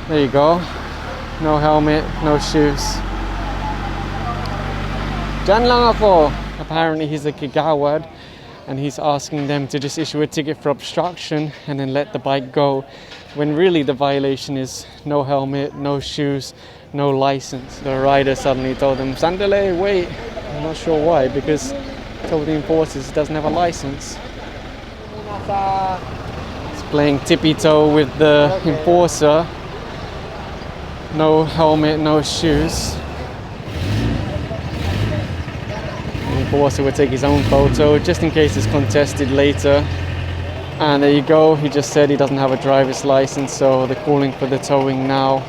There you go. No helmet, no shoes. Dyan lang ako. Apparently he's a kagawad and he's asking them to just issue a ticket for obstruction and then let the bike go, when really the violation is no helmet, no shoes, no license. The rider suddenly told them, Sandale, wait. I'm not sure why, because he told the enforcers he doesn't have a license. He's playing tippy-toe with the enforcer. No helmet, no shoes. The enforcer would take his own photo just in case it's contested later. And there you go, he just said he doesn't have a driver's license, so they're calling for the towing now.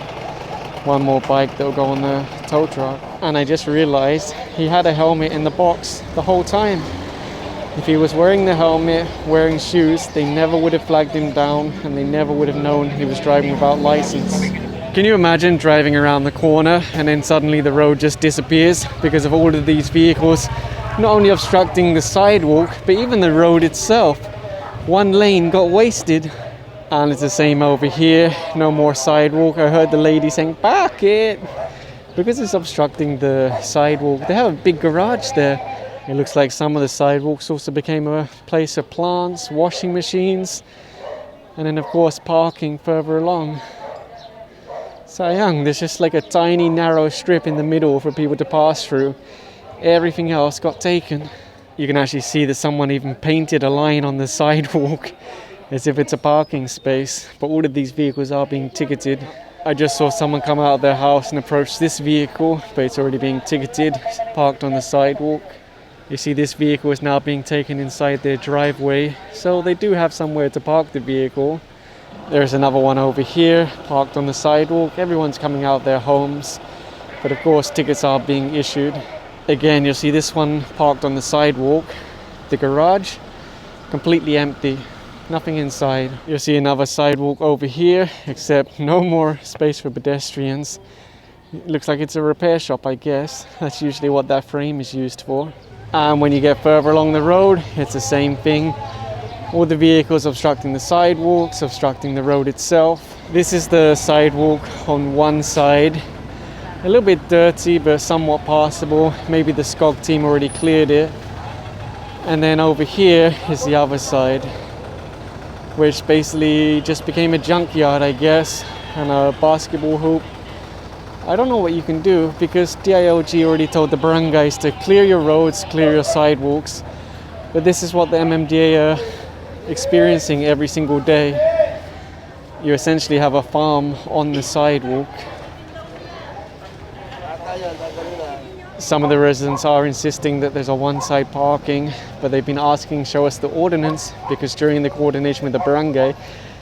One more bike that will go on the tow truck. And I just realized he had a helmet in the box the whole time. If he was wearing the helmet, wearing shoes, they never would have flagged him down and they never would have known he was driving without license. Can you imagine driving around the corner and then suddenly the road just disappears because of all of these vehicles not only obstructing the sidewalk but even the road itself? One lane got wasted. And it's the same over here, no more sidewalk. I heard the lady saying, "Park it!" Because it's obstructing the sidewalk. They have a big garage there. It looks like some of the sidewalks also became a place of plants, washing machines, and then of course parking further along. Sayang, there's just like a tiny narrow strip in the middle for people to pass through. Everything else got taken. You can actually see that someone even painted a line on the sidewalk as if it's a parking space, but all of these vehicles are being ticketed. I just saw someone come out of their house and approach this vehicle, but it's already being ticketed, parked on the sidewalk. You see this vehicle is now being taken inside their driveway, so they do have somewhere to park the vehicle. There's another one over here, parked on the sidewalk. Everyone's coming out of their homes, but of course tickets are being issued. Again, you'll see this one parked on the sidewalk. The garage, completely empty. Nothing inside. You'll see another sidewalk over here, except no more space for pedestrians. It looks like it's a repair shop, I guess. That's usually what that frame is used for. And when you get further along the road, it's the same thing. All the vehicles obstructing the sidewalks, obstructing the road itself. This is the sidewalk on one side. A little bit dirty, but somewhat passable. Maybe the SCOG team already cleared it. And then over here is the other side, which basically just became a junkyard, I guess, and a basketball hoop. I don't know what you can do, because DILG already told the barangays to clear your roads, clear your sidewalks, but this is what the MMDA are experiencing every single day. You essentially have a farm on the sidewalk. Some of the residents are insisting that there's a one-side parking, but they've been asking, show us the ordinance, because during the coordination with the barangay,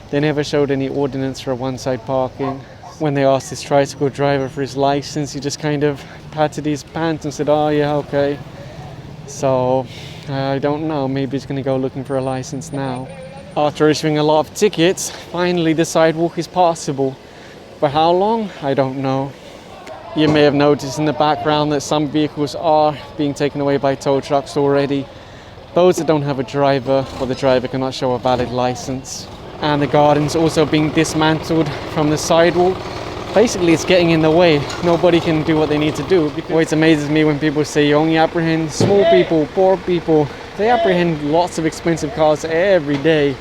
they never showed any ordinance for a one-side parking. When they asked this tricycle driver for his license, he just kind of patted his pants and said, "Oh yeah, okay." So, I don't know, maybe he's going to go looking for a license now. After issuing a lot of tickets, finally the sidewalk is passable. For how long? I don't know. You may have noticed in the background that some vehicles are being taken away by tow trucks already. Those that don't have a driver, or the driver cannot show a valid license. And the garden's also being dismantled from the sidewalk. Basically, it's getting in the way. Nobody can do what they need to do. It amazes me when people say you only apprehend small people, poor people. They apprehend lots of expensive cars every day.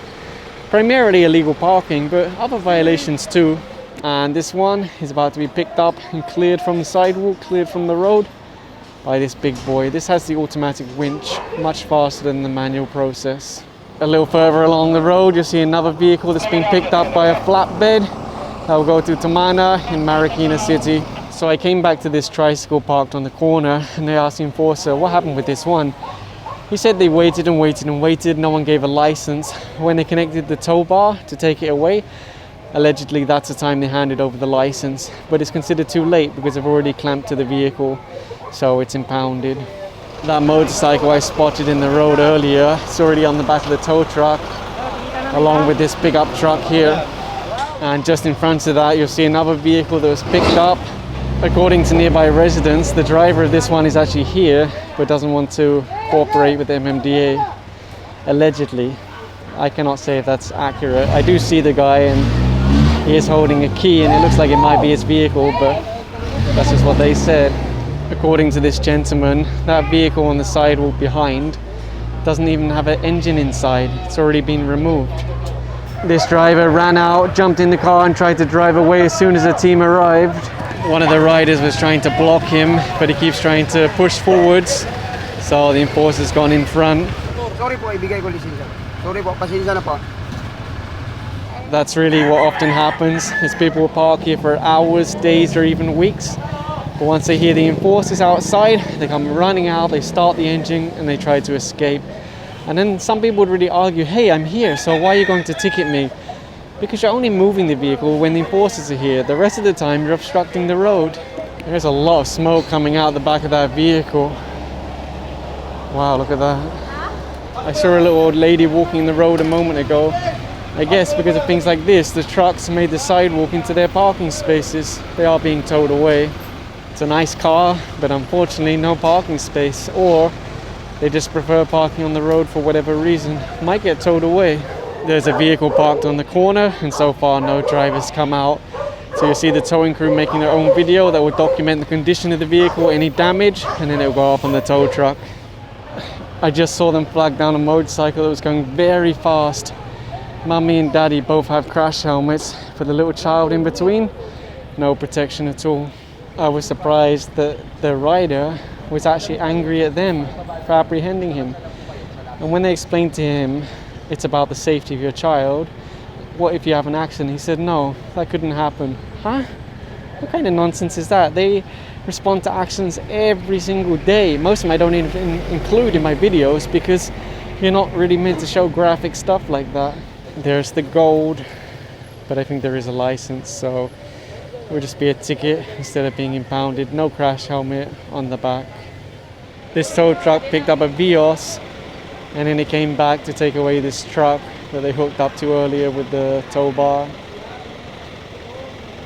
Primarily illegal parking, but other violations too. And this one is about to be picked up and cleared from the sidewalk, cleared from the road by this big boy. This has the automatic winch, much faster than the manual process. A little further along the road, you'll see another vehicle that's been picked up by a flatbed that will go to Tamana in Marikina City. So I came back to this tricycle parked on the corner and they asked the enforcer, what happened with this one? He said they waited and waited and waited, no one gave a license. When they connected the tow bar to take it away, allegedly that's the time they handed over the license, but it's considered too late because they've already clamped to the vehicle, so it's impounded. That motorcycle I spotted in the road earlier, it's already on the back of the tow truck, along with this big up truck here. And just in front of that, you'll see another vehicle that was picked up. According to nearby residents, the driver of this one is actually here, but doesn't want to cooperate with the MMDA, allegedly. I cannot say if that's accurate. I do see the guy and he is holding a key and it looks like it might be his vehicle, but that's just what they said. According to this gentleman, that vehicle on the sidewalk behind doesn't even have an engine inside. It's already been removed. This driver ran out, jumped in the car and tried to drive away as soon as the team arrived. One of the riders was trying to block him, but he keeps trying to push forwards, so the enforcer's gone in front. Sorry po, ibigay ko lisensya. Sorry po, pasensya na po. That's really what often happens, is people will park here for hours, days or even weeks. But once they hear the enforcers outside, they come running out, they start the engine and they try to escape. And then some people would really argue, hey, I'm here, so why are you going to ticket me? Because you're only moving the vehicle when the enforcers are here. The rest of the time you're obstructing the road. There's a lot of smoke coming out the back of that vehicle. Wow, look at that. I saw a little old lady walking the road a moment ago. I guess because of things like this, the trucks made the sidewalk into their parking spaces. They are being towed away. It's a nice car, but unfortunately no parking space, or they just prefer parking on the road for whatever reason. Might get towed away. There's a vehicle parked on the corner, and so far no drivers come out. So you see the towing crew making their own video that will document the condition of the vehicle, any damage, and then it'll go off on the tow truck. I just saw them flag down a motorcycle that was going very fast. Mummy and Daddy both have crash helmets. For the little child in between, no protection at all. I was surprised that the rider was actually angry at them for apprehending him. And when they explained to him it's about the safety of your child, what if you have an accident? He said, no, that couldn't happen. Huh? What kind of nonsense is that? They respond to accidents every single day. Most of them I don't even include in my videos because you're not really meant to show graphic stuff like that. There's the gold, but I think there is a license, so it will just be a ticket instead of being impounded. No crash helmet on the back. This tow truck picked up a Vios and then it came back to take away this truck that they hooked up to earlier with the tow bar.